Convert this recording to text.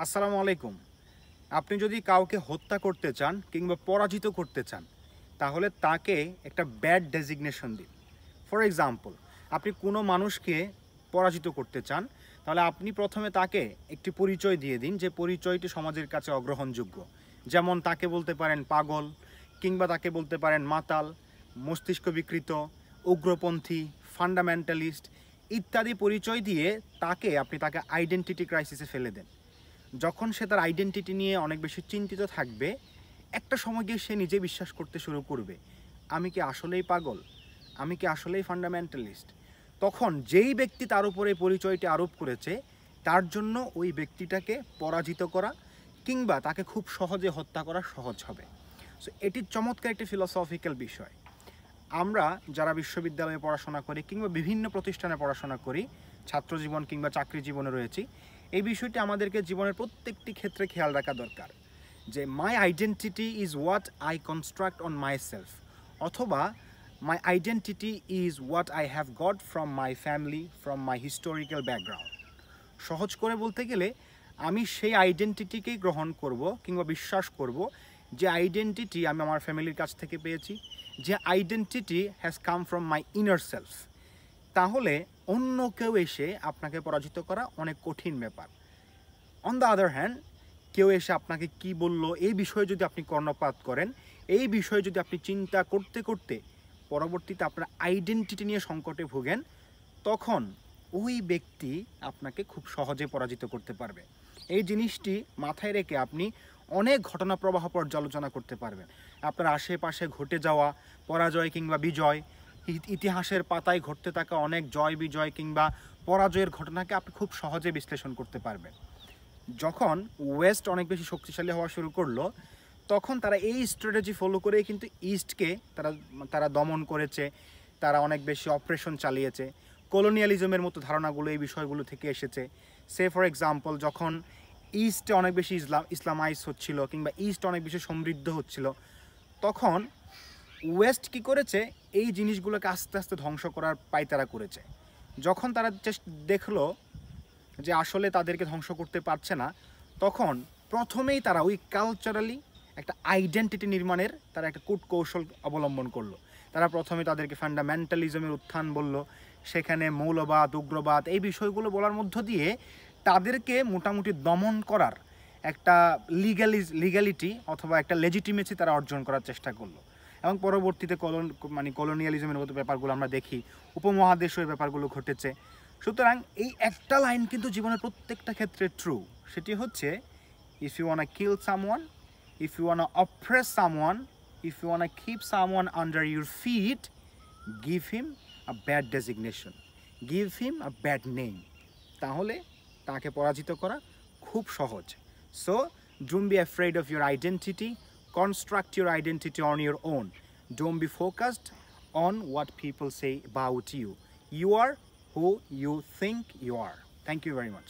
আসসালামু আলাইকুম। আপনি যদি কাউকে হত্যা করতে চান কিংবা পরাজিত করতে চান, তাহলে তাকে একটা ব্যাড ডেজিগনেশন দিন। ফর এক্সাম্পল, আপনি কোনো মানুষকে পরাজিত করতে চান, তাহলে আপনি প্রথমে তাকে একটি পরিচয় দিয়ে দিন, যে পরিচয়টি সমাজের কাছে অগ্রহণযোগ্য। যেমন তাকে বলতে পারেন পাগল, কিংবা তাকে বলতে পারেন মাতাল, মস্তিষ্ক বিকৃত, উগ্রপন্থী, ফান্ডামেন্টালিস্ট ইত্যাদি পরিচয় দিয়ে তাকে আইডেন্টিটি ক্রাইসিসে ফেলে দেন। যখন সে তার আইডেন্টিটি নিয়ে অনেক বেশি চিন্তিত থাকবে, একটা সময় গিয়ে সে নিজে বিশ্বাস করতে শুরু করবে, আমি কি আসলেই পাগল, আমি কি আসলেই ফান্ডামেন্টালিস্ট। তখন যেই ব্যক্তি তার উপরে পরিচয়টি আরোপ করেছে, তার জন্য ওই ব্যক্তিটাকে পরাজিত করা কিংবা তাকে খুব সহজে হত্যা করা সহজ হবে। সো এটি চমৎকার একটি ফিলোসফিক্যাল বিষয়। আমরা যারা বিশ্ববিদ্যালয়ে পড়াশোনা করি কিংবা বিভিন্ন প্রতিষ্ঠানে পড়াশোনা করি, ছাত্রজীবন কিংবা চাকরি জীবনে রয়েছি, এই বিষয়টি আমাদেরকে জীবনের প্রত্যেকটি ক্ষেত্রে খেয়াল রাখা দরকার, যে my identity is what I construct on my self, অথবা my identity is what I have got from my family, from my historical background. সহজ করে বলতে গেলে, আমি সেই আইডেন্টিটিকেই গ্রহণ করব কিংবা বিশ্বাস করব যে আইডেন্টিটি আমি আমার ফ্যামিলির কাছ থেকে পেয়েছি, যে identity has come from my inner self. তাহলে অন্য কেউ এসে আপনাকে পরাজিত করা অনেক কঠিন ব্যাপার। অন দ্য আদার হ্যান্ড, কেউ এসে আপনাকে কি বলল এই বিষয়ে যদি আপনি কর্ণপাত করেন, এই বিষয়ে যদি আপনি চিন্তা করতে করতে পরবর্তীতে আপনার আইডেন্টিটি নিয়ে সংকটে ভোগেন, তখন ওই ব্যক্তি আপনাকে খুব সহজে পরাজিত করতে পারবে। এই জিনিসটি মাথায় রেখে আপনি অনেক ঘটনা প্রবাহ পর্যালোচনা করতে পারবেন। আপনার আশেপাশে ঘটে যাওয়া পরাজয় কিংবা বিজয়, ইতিহাসের পাতায় ঘটতে থাকা অনেক জয় বিজয় কিংবা পরাজয়ের ঘটনাকে আপনি খুব সহজে বিশ্লেষণ করতে পারবেন। যখন ওয়েস্ট অনেক বেশি শক্তিশালী হওয়া শুরু করলো, তখন তারা এই স্ট্র্যাটেজি ফলো করে কিন্তু ইস্টকে তারা দমন করেছে, তারা অনেক বেশি অপারেশন চালিয়েছে। কলোনিয়ালিজমের মতো ধারণাগুলো এই বিষয়গুলো থেকে এসেছে। সে ফর এক্সাম্পল, যখন ইস্টে অনেক বেশি ইসলামাইজ হচ্ছিল কিংবা ইস্ট অনেক বেশি সমৃদ্ধ হচ্ছিল, তখন ওয়েস্ট কি করেছে, এই জিনিসগুলোকে আস্তে আস্তে ধ্বংস করার পায়তারা করেছে। যখন তারা দেখলো যে আসলে তাদেরকে ধ্বংস করতে পারছে না, তখন প্রথমেই তারা ওই কালচারালি একটা আইডেন্টিটি নির্মাণের তারা একটা কূটকৌশল অবলম্বন করলো। তারা প্রথমে তাদেরকে ফান্ডামেন্টালিজমের উত্থান বলল, সেখানে মৌলবাদ, উগ্রবাদ এই বিষয়গুলো বলার মধ্য দিয়ে তাদেরকে মোটামুটি দমন করার একটা লিগ্যালিটি অথবা একটা লেজিটিমেসি তারা অর্জন করার চেষ্টা করলো। এবং পরবর্তীতে কলোনিয়ালিজমের মতো ব্যাপারগুলো আমরা দেখি, উপমহাদেশীয় ব্যাপারগুলো ঘটেছে। সুতরাং এই একটা লাইন কিন্তু জীবনের প্রত্যেকটা ক্ষেত্রে ট্রু। সেটি হচ্ছে, if you wanna kill someone, if you wanna oppress someone, if you wanna keep someone under your feet, give him a bad designation, give him a bad name. তাহলে তাকে পরাজিত করা খুব সহজ। So don't be afraid of your identity, construct your identity on your own. Don't be focused on what people say about you. You are who you think you are. Thank you very much.